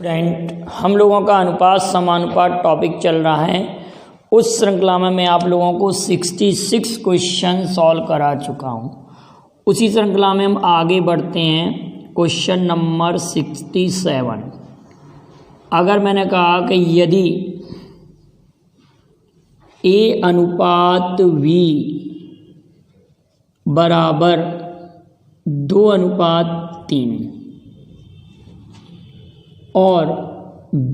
Student, हम लोगों का अनुपात समानुपात टॉपिक चल रहा है। उस श्रृंखला में मैं आप लोगों को 66 क्वेश्चन सॉल्व करा चुका हूँ। उसी श्रृंखला में हम आगे बढ़ते हैं। Question number 67। अगर मैंने कहा कि यदि A अनुपात V बराबर 2:3 और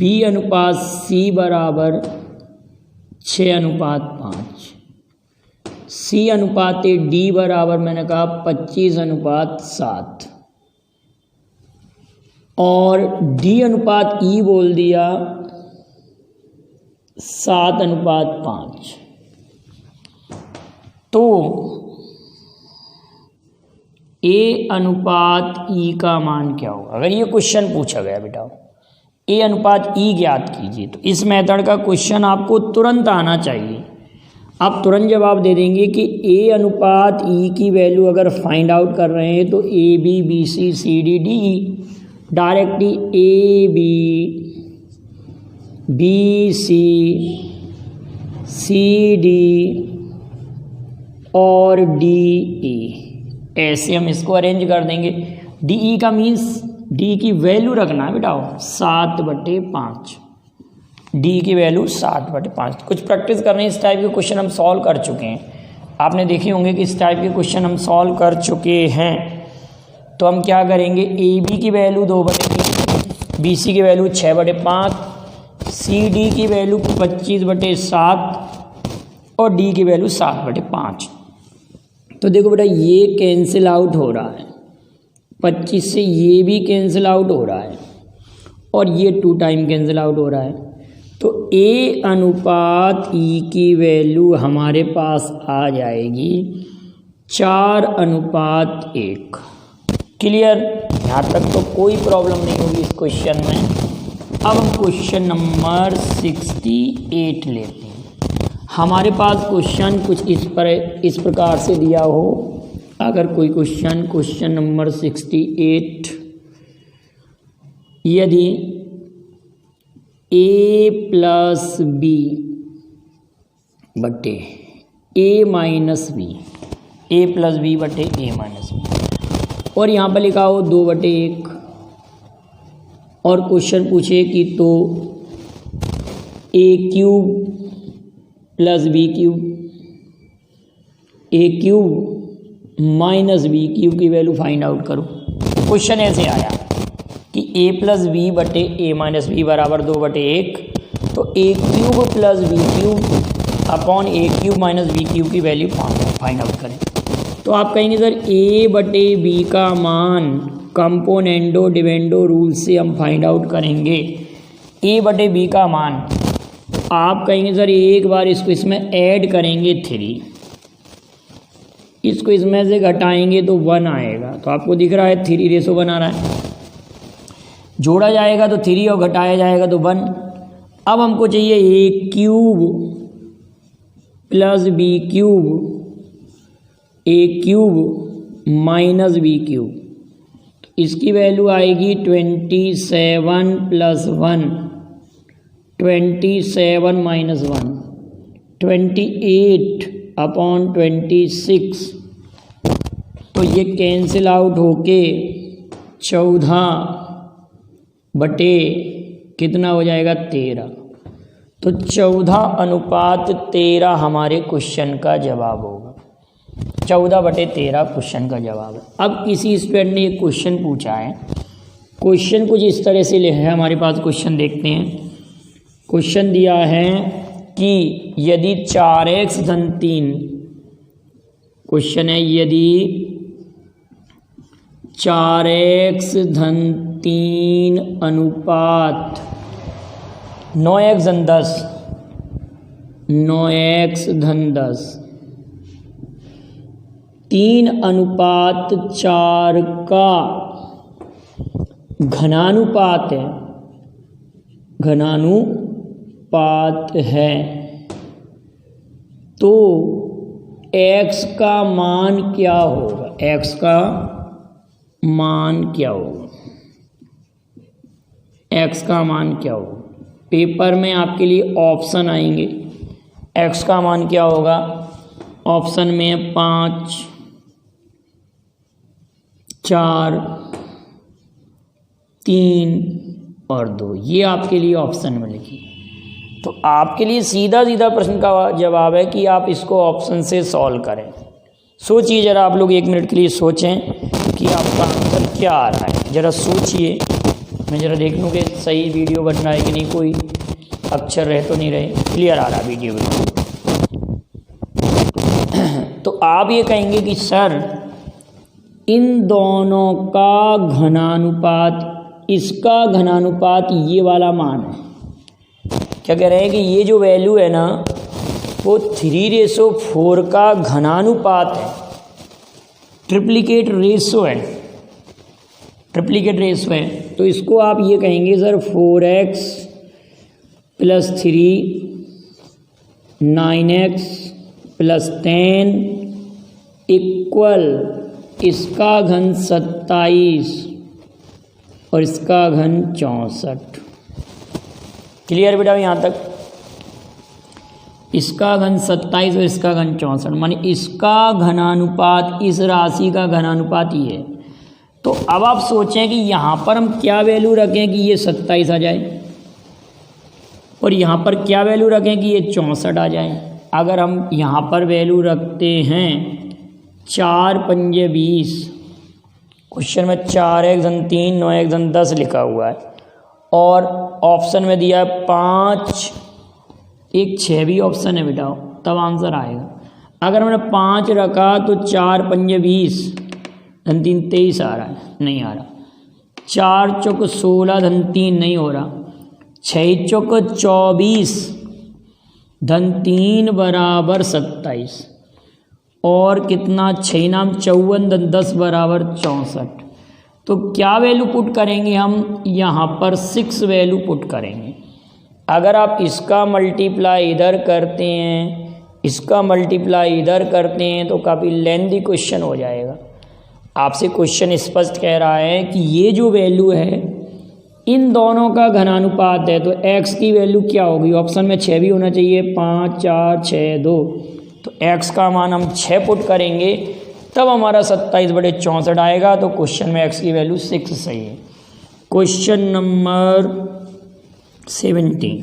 B अनुपात C बराबर 6:5, C अनुपात D बराबर मैंने कहा 25:7 और D अनुपात E बोल दिया 7:5, तो A अनुपात E का मान क्या होगा। अगर ये क्वेश्चन पूछा गया बेटा A अनुपात E ज्ञात कीजिए, तो इस मेथड का क्वेश्चन आपको तुरंत आना चाहिए। आप तुरंत जवाब दे देंगे कि A अनुपात E की वैल्यू अगर फाइंड आउट कर रहे हैं तो AB BC CD DE, directly AB BC CD और DE, ऐसे हम इसको अरेंज कर देंगे। DE का मीन्स D की वैल्यू रखना है बेटा 7/5, D की वैल्यू 7/5। कुछ प्रैक्टिस करनी, इस टाइप के क्वेश्चन हम सॉल्व कर चुके हैं। आपने देखे होंगे कि इस टाइप के क्वेश्चन हम सॉल्व कर चुके हैं। तो हम क्या करेंगे, AB की वैल्यू 2/3, BC की वैल्यू 6/5, CD की वैल्यू 25/7 और D की वैल्यू 7/5। तो देखो बेटा ये कैंसिल आउट हो रहा है, 25 से ये भी कैंसिल आउट हो रहा है और ये 2 टाइम कैंसिल आउट हो रहा है। तो A अनुपात E की वैल्यू हमारे पास आ जाएगी 4:1। क्लियर, यहाँ तक तो कोई प्रॉब्लम नहीं होगी इस क्वेश्चन में। अब हम क्वेश्चन नंबर 68 लेते हैं। हमारे पास क्वेश्चन कुछ इस प्रकार से दिया हो। अगर कोई क्वेश्चन नंबर 68, यदि A प्लस B बटे A minus B, A plus B बटे A माइनस B, और यहाँ पर लिखा हो 2/1 और क्वेश्चन पूछे कि तो A³ plus B³, A³ minus B³ की वैल्यू फाइंड आउट करो। क्वेश्चन ऐसे आया कि A प्लस B बटे A माइनस B बराबर 2/1, तो A³ plus B³ upon A³ minus B³ की वैल्यू फाइंड आउट करें। तो आप कहेंगे सर A बटे B का मान कंपोनेंडो डिवेंडो रूल से हम फाइंड आउट करेंगे। A बटे B का मान आप कहेंगे सर एक बार इसको इसमें ऐड करेंगे 3, इसको इसमें से घटाएंगे तो 1 आएगा। तो आपको दिख रहा है 3:1 आ रहा है। जोड़ा जाएगा तो 3 और घटाया जाएगा तो 1। अब हमको चाहिए A³ plus B³, A³ minus B³। इसकी वैल्यू आएगी 27 प्लस 1, 27 माइनस 1, 28/26। तो ये कैंसिल आउट होके 14 बटे कितना हो जाएगा 13। तो 14:13 हमारे क्वेश्चन का जवाब होगा। 14/13 क्वेश्चन का जवाब है। अब किसी स्टूडेंट ने एक क्वेश्चन पूछा है। क्वेश्चन कुछ इस तरह से है, हमारे पास क्वेश्चन देखते हैं। क्वेश्चन दिया है कि यदि 4x3, क्वेश्चन है यदि 4x3 अनुपात 9x10, 9x10 3:4 का घनानुपात है, घनानुपात है, तो x का मान क्या होगा, x का मान क्या होगा। x का मान क्या होगा। पेपर में आपके लिए ऑप्शन आएंगे, x का मान क्या होगा। ऑप्शन में 5, 4, 3 और 2, ये आपके लिए ऑप्शन में लिखिए। तो आपके लिए सीधा सीधा प्रश्न का जवाब है कि आप इसको ऑप्शन से सॉल्व करें। सोचिए ज़रा, आप लोग 1 मिनट के लिए सोचें कि आपका आंसर क्या आ रहा है। ज़रा सोचिए, मैं ज़रा देख लूँ कि सही वीडियो बन रहा है कि नहीं, कोई अक्षर रह तो नहीं रहे। क्लियर आ रहा वीडियो में। तो आप ये कहेंगे कि सर इन दोनों का घनानुपात, इसका घनानुपात ये वाला मान है। क्या कह रहे हैं कि ये जो वैल्यू है ना वो 3:4 का घनानुपात है, ट्रिप्लिकेट रेशो है, ट्रिप्लिकेट रेशो है। तो इसको आप ये कहेंगे सर 4x + 3 9x + 10 इक्वल इसका घन 27 और इसका घन 64। क्लियर बेटा यहाँ तक। इसका घन 27 और इसका घन 64, माने इसका घनानुपात इस राशि का घनानुपात ये है। तो अब आप सोचें कि यहाँ पर हम क्या वैल्यू रखें कि ये 27 आ जाए, और यहाँ पर क्या वैल्यू रखें कि ये 64 आ जाए। अगर हम यहाँ पर वैल्यू रखते हैं 4 × 5 = 20, क्वेश्चन में 4x धन 3 9x धन 10 लिखा हुआ है, और ऑप्शन में दिया है 5 1 6 भी ऑप्शन है बेटा, तब आंसर आएगा। अगर मैंने 5 रखा तो 4 × 5 = 20 धन 3 23 आ रहा है, नहीं आ रहा। 4 चौक 16 धन 3 नहीं हो रहा। 6 चौक 24 धन 3 बराबर 27, और कितना 6 नाम 54 धन 10 बराबर 64। तो क्या वैल्यू पुट करेंगे हम, यहाँ पर 6 वैल्यू पुट करेंगे। अगर आप इसका मल्टीप्लाई इधर करते हैं, इसका मल्टीप्लाई इधर करते हैं तो काफ़ी लेंथी क्वेश्चन हो जाएगा। आपसे क्वेश्चन स्पष्ट कह रहा है कि ये जो वैल्यू है इन दोनों का घनानुपात है, तो x की वैल्यू क्या होगी। ऑप्शन में 6 भी होना चाहिए, 5 4 6 2। तो x का मान हम 6 पुट करेंगे, तब हमारा 27/64 आएगा। तो क्वेश्चन में x की वैल्यू 6 सही है। क्वेश्चन नंबर 70,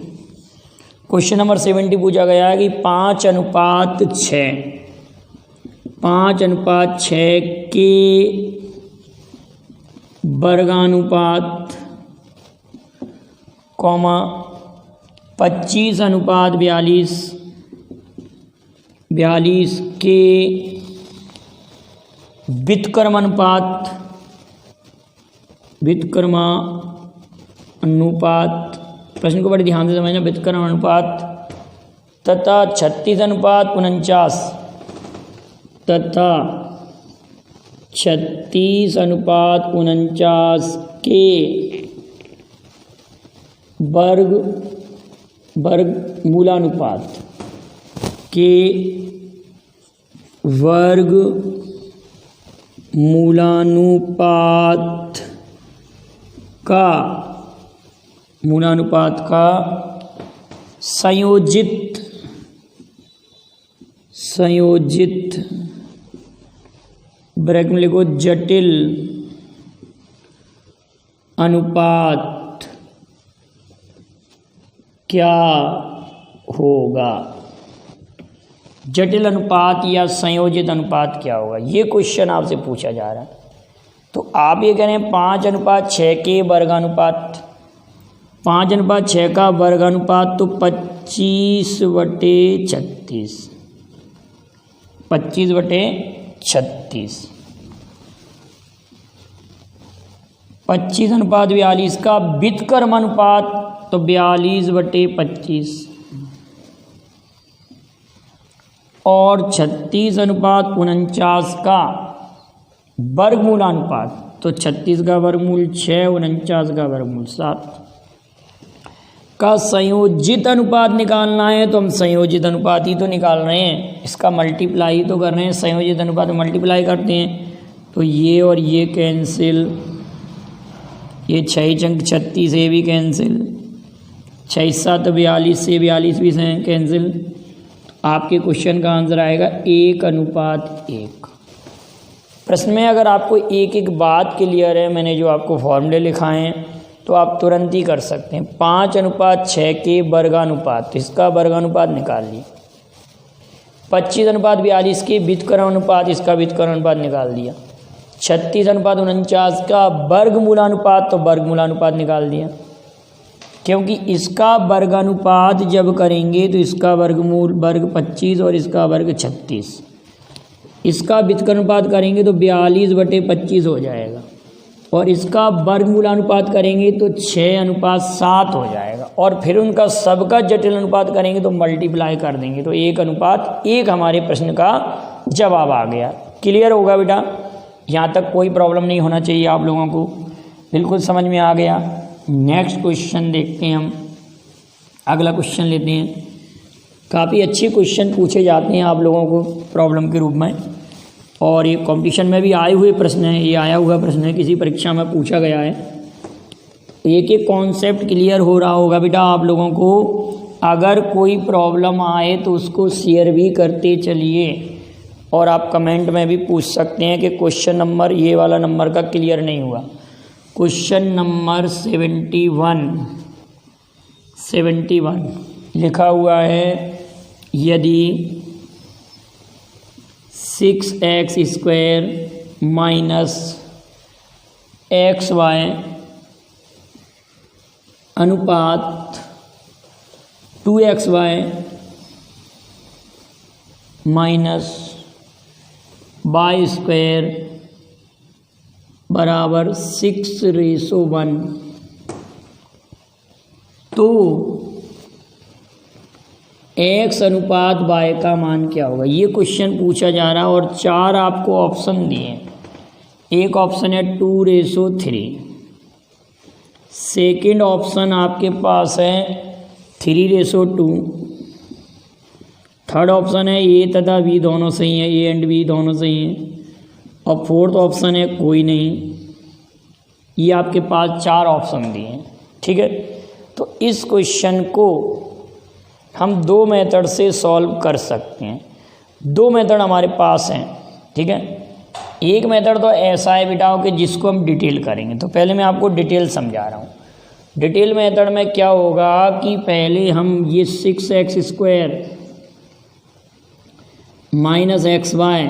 क्वेश्चन नंबर 70 पूछा गया है कि 5:6 के वर्गानुपात, 25:42 के व्युत्क्रमानुपात प्रश्न को बड़े ध्यान से समझना। व्युत्क्रमानुपात तथा 36:49 के मूलानुपात का संयोजित ब्रैकेट में लिखो जटिल अनुपात क्या होगा। जटिल अनुपात या संयोजित अनुपात क्या होगा, ये क्वेश्चन आपसे पूछा जा रहा है। तो आप ये कह रहे हैं 5:6 के वर्गानुपात, 5:6 का वर्गानुपात तो 25/36, 25/36। 25:42 का व्युत्क्रमानुपात तो 42/25, और 36:49 का वर्गमूलानुपात तो 36 का वर्गमूल 6, 49 का वर्गमूल 7 का संयोजित अनुपात निकालना है। तो हम संयोजित अनुपात ही तो निकाल रहे हैं, इसका मल्टीप्लाई तो कर रहे हैं। संयोजित अनुपात मल्टीप्लाई करते हैं तो ये और ये कैंसिल, ये 6 चंक 36 से भी कैंसिल, 6 7 42 से 42 भी से कैंसिल। आपके क्वेश्चन का आंसर आएगा 1:1। प्रश्न में अगर आपको एक एक बात क्लियर है, मैंने जो आपको फॉर्मूले लिखाए हैं तो आप तुरंत ही कर सकते हैं। 5:6 के वर्गानुपात, तो इसका वर्गानुपात निकाल लिए। 25:42 के व्युत्क्रम अनुपात, इसका व्युत्क्रम अनुपात निकाल दिया। 36:49 का वर्गमूलानुपात, तो वर्गमूलानुपात निकाल दिया। क्योंकि इसका वर्गानुपात जब करेंगे तो इसका वर्गमूल वर्ग 25 और इसका वर्ग 36, इसका व्युत्क्रम अनुपात करेंगे तो 42/25 हो जाएगा, और इसका वर्गमूलानुपात करेंगे तो 6:7 हो जाएगा, और फिर उनका सबका जटिल अनुपात करेंगे तो मल्टीप्लाई कर देंगे, तो 1:1 हमारे प्रश्न का जवाब आ गया। क्लियर होगा बेटा, यहाँ तक कोई प्रॉब्लम नहीं होना चाहिए आप लोगों को, बिल्कुल समझ में आ गया। नेक्स्ट क्वेश्चन देखते हैं हम, अगला क्वेश्चन लेते हैं। काफ़ी अच्छे क्वेश्चन पूछे जाते हैं आप लोगों को प्रॉब्लम के रूप में, और ये कंपटीशन में भी आए हुए प्रश्न है, ये आया हुआ प्रश्न है, किसी परीक्षा में पूछा गया है। एक एक कॉन्सेप्ट क्लियर हो रहा होगा बेटा आप लोगों को। अगर कोई प्रॉब्लम आए तो उसको शेयर भी करते चलिए, और आप कमेंट में भी पूछ सकते हैं कि क्वेश्चन नंबर ये वाला नंबर का क्लियर नहीं हुआ। क्वेश्चन नंबर 71 लिखा हुआ है, यदि 6x² - xy अनुपात 2xy - y² बराबर 6:1, तो x अनुपात y का मान क्या होगा, ये क्वेश्चन पूछा जा रहा है। और 4 आपको ऑप्शन दिए हैं। एक ऑप्शन है 2:3, सेकंड ऑप्शन आपके पास है 3:2, थर्ड ऑप्शन है ए तथा बी दोनों सही है, ए एंड बी दोनों सही हैं, और फोर्थ ऑप्शन है कोई नहीं। ये आपके पास 4 ऑप्शन दिए हैं, ठीक है। तो इस क्वेश्चन को हम 2 मेथड से सॉल्व कर सकते हैं। 2 मेथड हमारे पास हैं, ठीक है। एक मेथड तो ऐसा है बेटा कि जिसको हम डिटेल करेंगे, तो पहले मैं आपको डिटेल समझा रहा हूँ। डिटेल मेथड में क्या होगा कि पहले हम ये 6x² - xy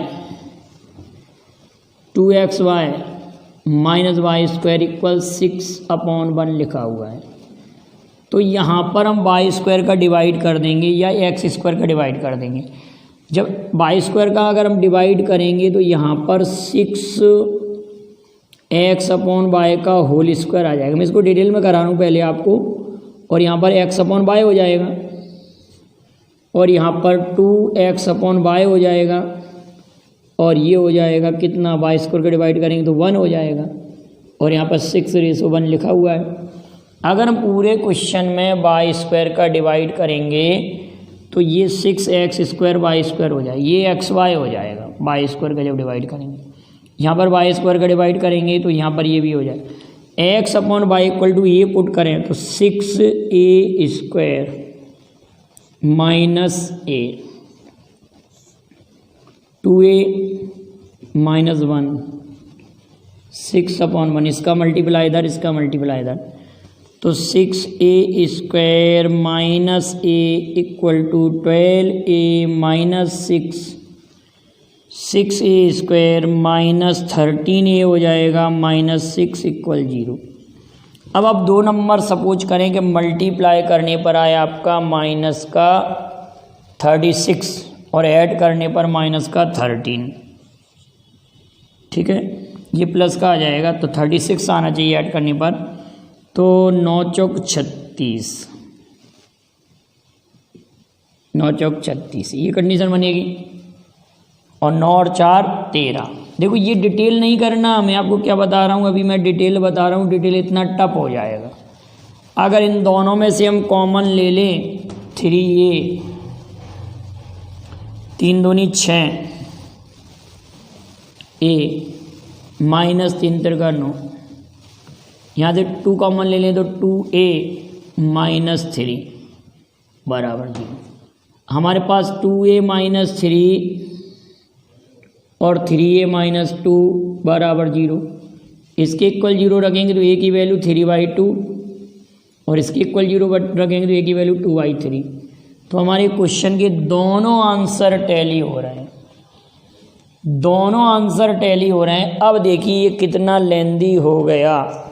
2xy - y² = 6/1 लिखा हुआ है, तो यहाँ पर हम y² का डिवाइड कर देंगे या x² का डिवाइड कर देंगे। जब y² का अगर हम डिवाइड करेंगे तो यहाँ पर 6x/y का होल स्क्वायर आ जाएगा। मैं इसको डिटेल में करा रहा हूँ पहले आपको, और यहाँ पर x/y हो जाएगा, और यहाँ पर 2x/y हो जाएगा, और ये हो जाएगा कितना, y² का डिवाइड करेंगे तो 1 हो जाएगा, और यहाँ पर 6:1 लिखा हुआ है। अगर हम पूरे क्वेश्चन में y² का डिवाइड करेंगे तो ये 6x² y² हो जाएगा, ये xy हो जाएगा y² का जब डिवाइड करेंगे। यहाँ पर y² का डिवाइड करेंगे तो यहाँ पर ये भी हो जाएगा। x/y = ये पुट करें तो 6a² - a 2a - 1 6/1, इसका मल्टीप्लाई इधर, इसका मल्टीप्लाई इधर, तो 6a² - a = 12a - 6, 6a² - 13a हो जाएगा, -6 = 0। अब आप 2 नंबर सपोज करें कि मल्टीप्लाई करने पर आए आपका -36 और ऐड करने पर -13, ठीक है। ये प्लस का आ जाएगा तो 36 आना चाहिए ऐड करने पर, तो 9 चौक 36, 9 चौक 36 ये कंडीशन बनेगी, और 9 और 4 13। देखो ये डिटेल नहीं करना, मैं आपको क्या बता रहा हूँ, अभी मैं डिटेल बता रहा हूँ, डिटेल इतना टफ हो जाएगा। अगर इन दोनों में से हम कॉमन ले लें 3a, 3 दूनी 6, a -3 × 9, यहाँ से 2 कॉमन ले लें तो 2a माइनस 3 बराबर 0। हमारे पास 2a माइनस 3 और 3a माइनस 2 बराबर 0। इसके इक्वल 0 रखेंगे तो a की वैल्यू 3/2 और इसके इक्वल 0 रखेंगे तो a की वैल्यू 2/3। तो हमारे क्वेश्चन के दोनों आंसर टैली हो रहे हैं, दोनों आंसर टैली हो रहे हैं। अब देखिए ये कितना लेंदी हो गया,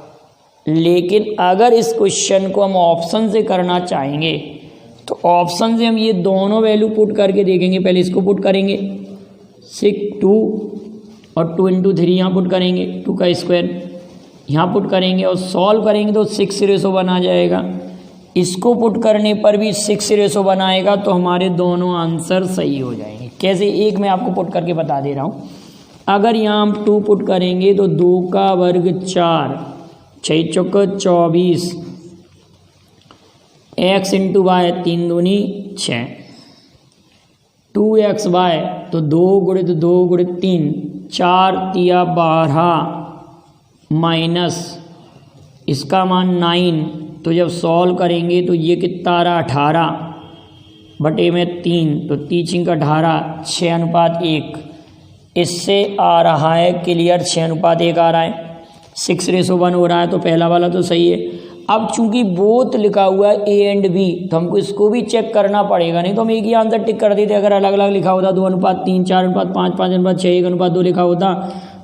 लेकिन अगर इस क्वेश्चन को हम ऑप्शन से करना चाहेंगे तो ऑप्शन से हम ये दोनों वैल्यू पुट करके देखेंगे। पहले इसको पुट करेंगे 2 और 2 × 3 यहाँ पुट करेंगे, 2 का स्क्वायर यहाँ पुट करेंगे और सॉल्व करेंगे तो 6/1 आ जाएगा। इसको पुट करने पर भी 6/1 आएगा। तो हमारे दोनों आंसर सही हो जाएंगे। कैसे, एक मैं आपको पुट करके बता दे रहा हूँ। अगर यहाँ हम 2 पुट करेंगे तो 2 का वर्ग 4, 6 चौक 24, x × y 3 दूनी 6, 2xy तो 2 × 2 × 3, 4 तिया 12 माइनस इसका मान 9। तो जब सॉल्व करेंगे तो ये कितना आ रहा 18/3, तो 3 × 18 6:1। इससे आ रहा है क्लियर 6:1 आ रहा है, 6/1 हो रहा है। तो पहला वाला तो सही है। अब चूंकि बोथ लिखा हुआ है ए एंड बी तो हमको इसको भी चेक करना पड़ेगा, नहीं तो हम एक ही आंसर टिक कर देते। अगर अलग अलग लिखा होता 2:3, 4:5, 5:6, 1:2 लिखा होता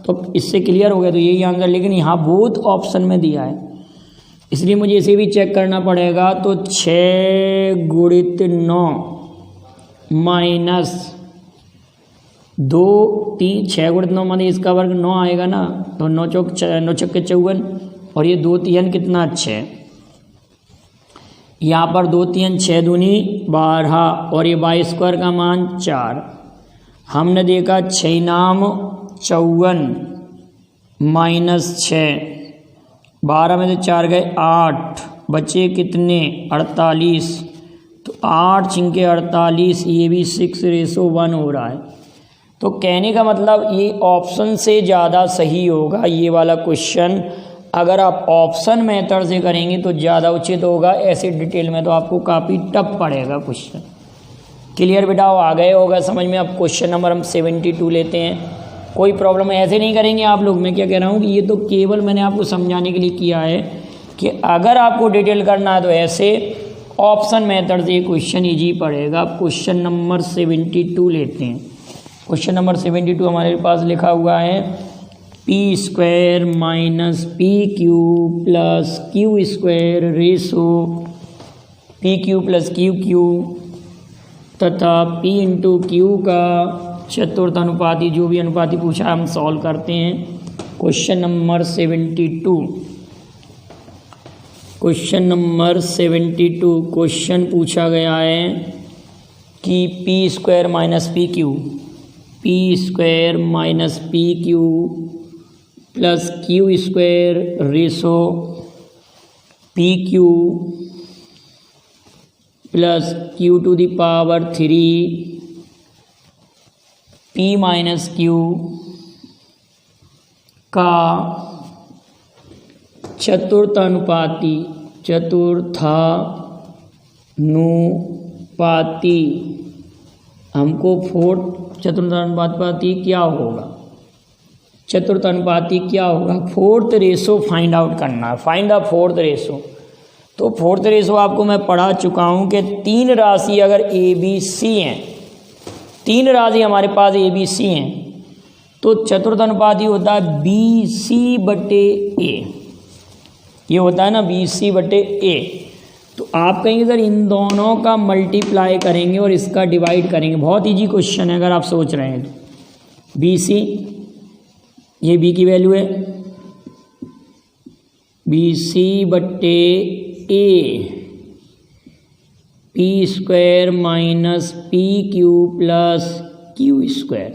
तो इससे क्लियर हो गया, तो यही आंसर। लेकिन यहाँ बोथ ऑप्शन में दिया है, इसलिए मुझे इसे भी चेक करना पड़ेगा। तो 6 × 9 माइनस 2 3, 6 × 9 माने इसका वर्ग 9 आएगा ना, तो 9 चौक 54 और ये 2 3 कितना 6, यहाँ पर 2 3 6 दूनी 12 और ये y² का मान 4। हमने देखा 6 नाम 54 माइनस 6, 12 में से 4 गए 8, बचे कितने 48। तो 8 × 48 ये भी 6/1 हो रहा है। तो कहने का मतलब ये ऑप्शन से ज़्यादा सही होगा ये वाला क्वेश्चन। अगर आप ऑप्शन मेथड से करेंगे तो ज़्यादा उचित होगा, ऐसे डिटेल में तो आपको काफ़ी टफ पड़ेगा क्वेश्चन। क्लियर बेटा, आ गए होगा समझ में। अब क्वेश्चन नंबर हम 72 लेते हैं। कोई प्रॉब्लम ऐसे नहीं करेंगे आप लोग। मैं क्या कह रहा हूँ कि ये तो केवल मैंने आपको समझाने के लिए किया है कि अगर आपको डिटेल करना है तो ऐसे ऑप्शन मेथड से क्वेश्चन ईजी पड़ेगा। क्वेश्चन नंबर 72 लेते हैं। क्वेश्चन नंबर 72 हमारे पास लिखा हुआ है p² - pq + q² ratio pq + qq तथा p × q का चतुर्थ अनुपाती, जो भी अनुपाती पूछा है हम सॉल्व करते हैं। Question number 72, question number 72 question पूछा गया है कि p² - pq, p² - pq plus q² ratio pq plus q⁻³ p - q का चतुर्थानुपाती हमको चतुर्थानुपाती क्या होगा, चतुर्थानुपाती क्या होगा, फोर्थ रेशो फाइंड आउट करना है। Find the fourth ratio. तो फोर्थ रेशो आपको मैं पढ़ा चुका हूँ कि 3 राशि अगर ए बी सी हैं, 3 राशि हमारे पास ए बी सी हैं तो चतुर्थानुपाती होता है BC/A। ये होता है ना BC/A। तो आप कहेंगे सर इन दोनों का मल्टीप्लाई करेंगे और इसका डिवाइड करेंगे। बहुत इजी क्वेश्चन है अगर आप सोच रहे हैं तो। BC ये B की वैल्यू है, BC/A p² - pq + q²।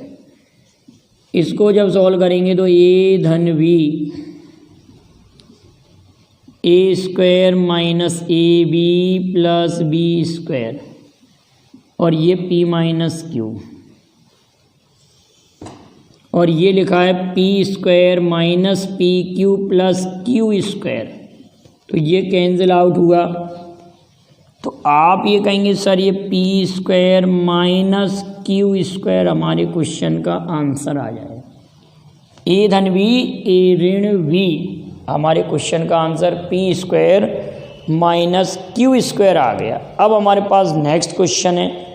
इसको जब सॉल्व करेंगे तो a धन b, a² - ab + b² और ये p - q और ये लिखा है p² - pq + q²। तो ये कैंसिल आउट हुआ। तो आप ये कहेंगे सर ये P square minus q square हमारे क्वेश्चन का आंसर आ जाएगा। ए धन वी ए ऋण वी हमारे क्वेश्चन का answer p square minus q square आ गया। अब हमारे पास नेक्स्ट क्वेश्चन है,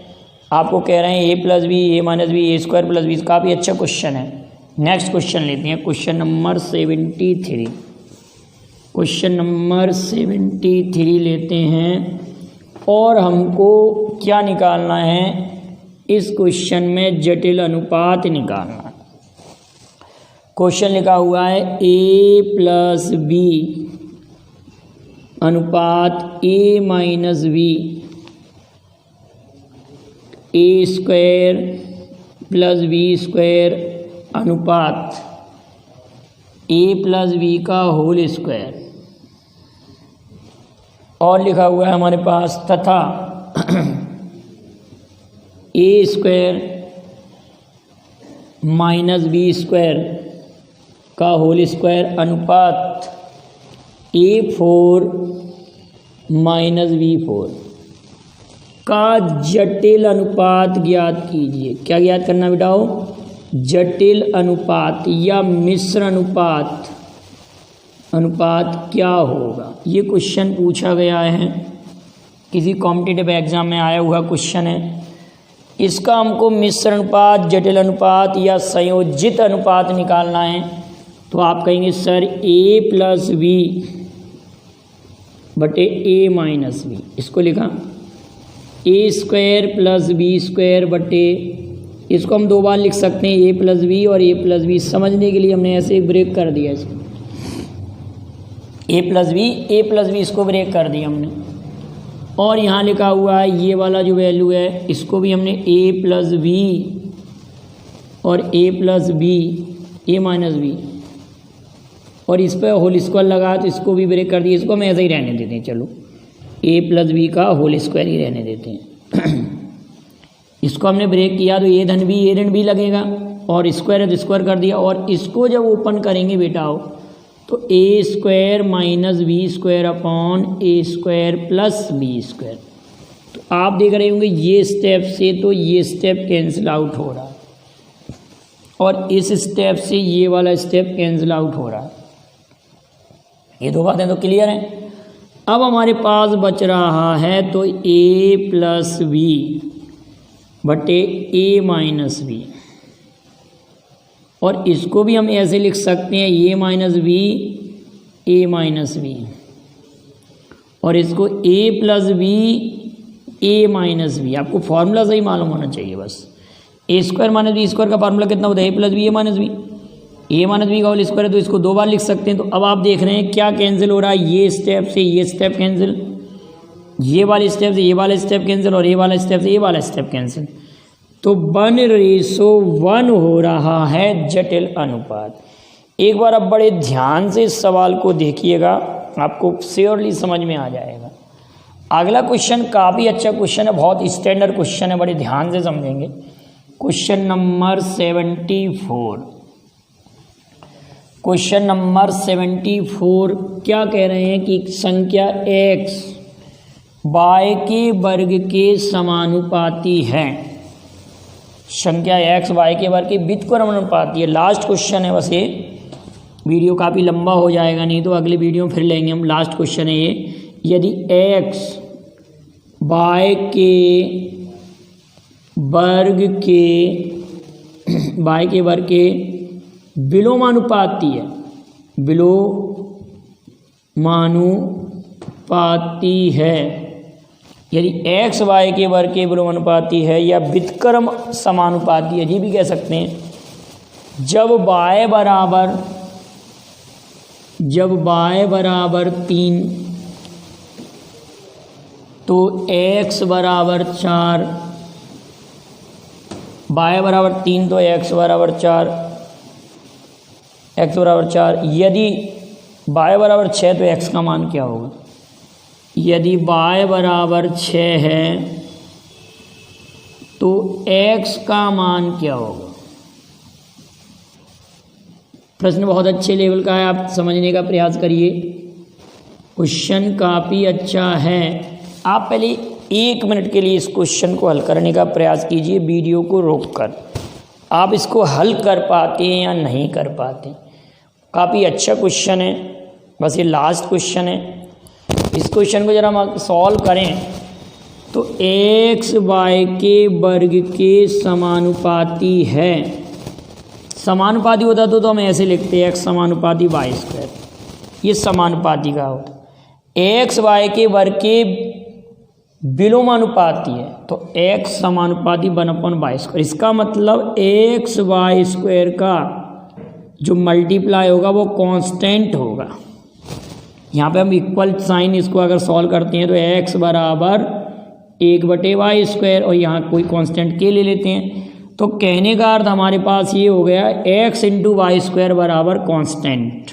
आपको कह रहे हैं ए प्लस बी ए माइनस बी ए स्क्वायर प्लस बी, काफ़ी अच्छा क्वेश्चन है। नेक्स्ट क्वेश्चन लेते हैं, क्वेश्चन नंबर 73। क्वेश्चन नंबर 73 लेते हैं और हमको क्या निकालना है, इस क्वेश्चन में जटिल अनुपात निकालना है। क्वेश्चन लिखा हुआ है ए प्लस बी अनुपात ए माइनस बी ए स्क्वायर प्लस बी स्क्वायर अनुपात ए प्लस बी का होल स्क्वायर। और लिखा हुआ है हमारे पास तथा ए स्क्वायर माइनस बी स्क्वायर का होल स्क्वायर अनुपात A4 माइनस B4 का जटिल अनुपात ज्ञात कीजिए। क्या ज्ञात करना बेटाओ, जटिल अनुपात या मिश्र अनुपात क्या होगा। ये क्वेश्चन पूछा गया है, किसी कॉम्पिटिटिव एग्जाम में आया हुआ क्वेश्चन है। इसका हमको मिश्र अनुपात, जटिल अनुपात या संयोजित अनुपात निकालना है। तो आप कहेंगे सर ए प्लस बी बटे ए माइनस बी, इसको लिखा ए स्क्वायर प्लस बी स्क्वायर बटे, इसको हम दो बार लिख सकते हैं ए प्लस बी और ए प्लस बी। समझने के लिए हमने ऐसे ब्रेक कर दिया इसको, ए प्लस बी इसको ब्रेक कर दिया हमने। और यहाँ लिखा हुआ है ये वाला जो वैल्यू है इसको भी हमने ए प्लस बी और ए प्लस बी ए माइनस बी, और इस पर होल स्क्वायर लगा तो इसको भी ब्रेक कर दिया। इसको हम ऐसे ही रहने देते हैं, चलो ए प्लस बी का होल स्क्वायर ही रहने देते हैं। इसको हमने ब्रेक किया तो ए धन बी ए ऋण बी लगेगा, और स्क्वायर है तो स्क्वायर कर दिया। और इसको जब ओपन करेंगे बेटा हो तो a square minus b square upon a square plus b square. तो आप देख रहे होंगे ये स्टेप से तो ये स्टेप कैंसिल आउट हो रहा है, और इस स्टेप से ये वाला स्टेप कैंसिल आउट हो रहा है। ये दो बातें तो क्लियर हैं। अब हमारे पास बच रहा है तो ए प्लस बी बटे ए माइनस बी, और इसको भी हम ऐसे लिख सकते हैं ए माइनस बी, और इसको ए प्लस बी ए माइनस बी। आपको फॉर्मूला सही मालूम होना चाहिए बस। ए स्क्वायर माइनस बी स्क्वायर का फार्मूला कितना होता है, ए प्लस बी ए माइनस बी का होल स्क्वायर है, तो इसको दो बार लिख सकते हैं। तो अब आप देख रहे हैं क्या कैंसिल हो रहा है, ये स्टेप से ये स्टेप कैंसिल, ये वाले स्टेप से ये वाला स्टेप कैंसिल, और ये वाला स्टेप से ये वाला स्टेप कैंसिल। तो 1:1 हो रहा है जटिल अनुपात। एक बार अब बड़े ध्यान से इस सवाल को देखिएगा, आपको श्योरली समझ में आ जाएगा। अगला क्वेश्चन काफ़ी अच्छा क्वेश्चन है, बहुत स्टैंडर्ड क्वेश्चन है, बड़े ध्यान से समझेंगे। Question number 74। क्वेश्चन नंबर 74 क्या कह रहे हैं कि संख्या x y के वर्ग के समानुपाती है। संख्या x y के वर्ग के व्युत्क्रमानुपाती है। लास्ट क्वेश्चन है, बस ये वीडियो काफ़ी लंबा हो जाएगा, नहीं तो अगले वीडियो में फिर लेंगे हम। लास्ट क्वेश्चन है ये, यदि x y के वर्ग के विलोमानुपाती है, विलोमानुपाती है, यदि x y के वर्ग के विलोमानुपाती है या व्युत्क्रम समानुपाती है, ये भी कह सकते हैं। जब y बराबर 3 तो x बराबर 4, y बराबर 3 तो x बराबर 4, यदि y बराबर 6 तो x का मान क्या होगा। यदि y बराबर 6 है तो x का मान क्या होगा। प्रश्न बहुत अच्छे लेवल का है, आप समझने का प्रयास करिए। क्वेश्चन काफ़ी अच्छा है। आप पहले 1 मिनट के लिए इस क्वेश्चन को हल करने का प्रयास कीजिए, वीडियो को रोककर। आप इसको हल कर पाते हैं या नहीं कर पाते। काफ़ी अच्छा क्वेश्चन है, बस ये लास्ट क्वेश्चन है। इस क्वेश्चन को जरा हम सॉल्व करें तो x y के वर्ग के समानुपाती है। समानुपाती होता तो हम ऐसे लिखते हैं x समानुपाती वाई स्क्वायर, ये समानुपाती का होता। x y के वर्ग के विलोमानुपाती है तो x समानुपाती 1/y स्क्वायर। इसका मतलब x y स्क्वायर का जो मल्टीप्लाई होगा वो कांस्टेंट होगा। यहाँ पे हम इक्वल साइन इसको अगर सॉल्व करते हैं तो x बराबर 1/y स्क्वायर और यहाँ कोई कांस्टेंट के ले लेते हैं, तो कहने का अर्थ हमारे पास ये हो गया x × y स्क्वायर बराबर कांस्टेंट।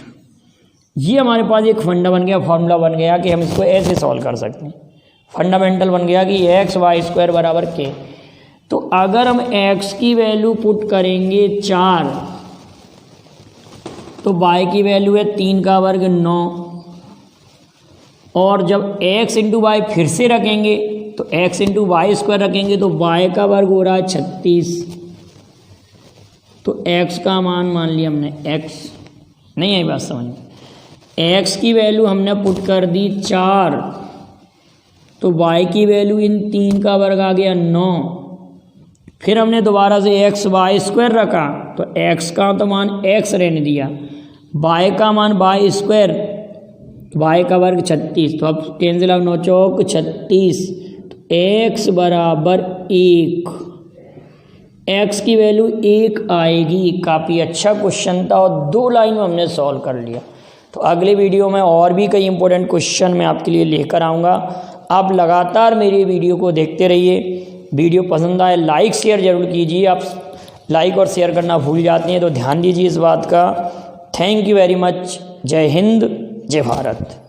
ये हमारे पास एक फंडा बन गया, फॉर्मूला बन गया कि हम इसको ऐसे सॉल्व कर सकते हैं। फंडामेंटल बन गया कि x y स्क्वायर बराबर k। तो अगर हम x की वैल्यू पुट करेंगे 4 तो y की वैल्यू है 3 का वर्ग 9, और जब x × y फिर से रखेंगे तो x × y स्क्वायर रखेंगे तो y का वर्ग हो रहा है 36। तो x का मान लिया हमने x, नहीं आई बात समझ में। x की वैल्यू हमने पुट कर दी 4 तो y की वैल्यू इन 3 का वर्ग आ गया 9। फिर हमने दोबारा से x y स्क्वायर रखा तो x का तो मान x रहने दिया, y का मान y स्क्वायर, y का वर्ग 36। तो अब कैंसिल, अब 9 चौक 36, तो x बराबर 1, x की वैल्यू 1 आएगी। काफ़ी अच्छा क्वेश्चन था और 2 लाइन में हमने सॉल्व कर लिया। तो अगले वीडियो में और भी कई इंपॉर्टेंट क्वेश्चन मैं आपके लिए लेकर आऊँगा। आप लगातार मेरी वीडियो को देखते रहिए। वीडियो पसंद आए लाइक शेयर ज़रूर कीजिए। आप लाइक और शेयर करना भूल जाते हैं तो ध्यान दीजिए इस बात का। Thank you very much. जय हिंद, जय भारत।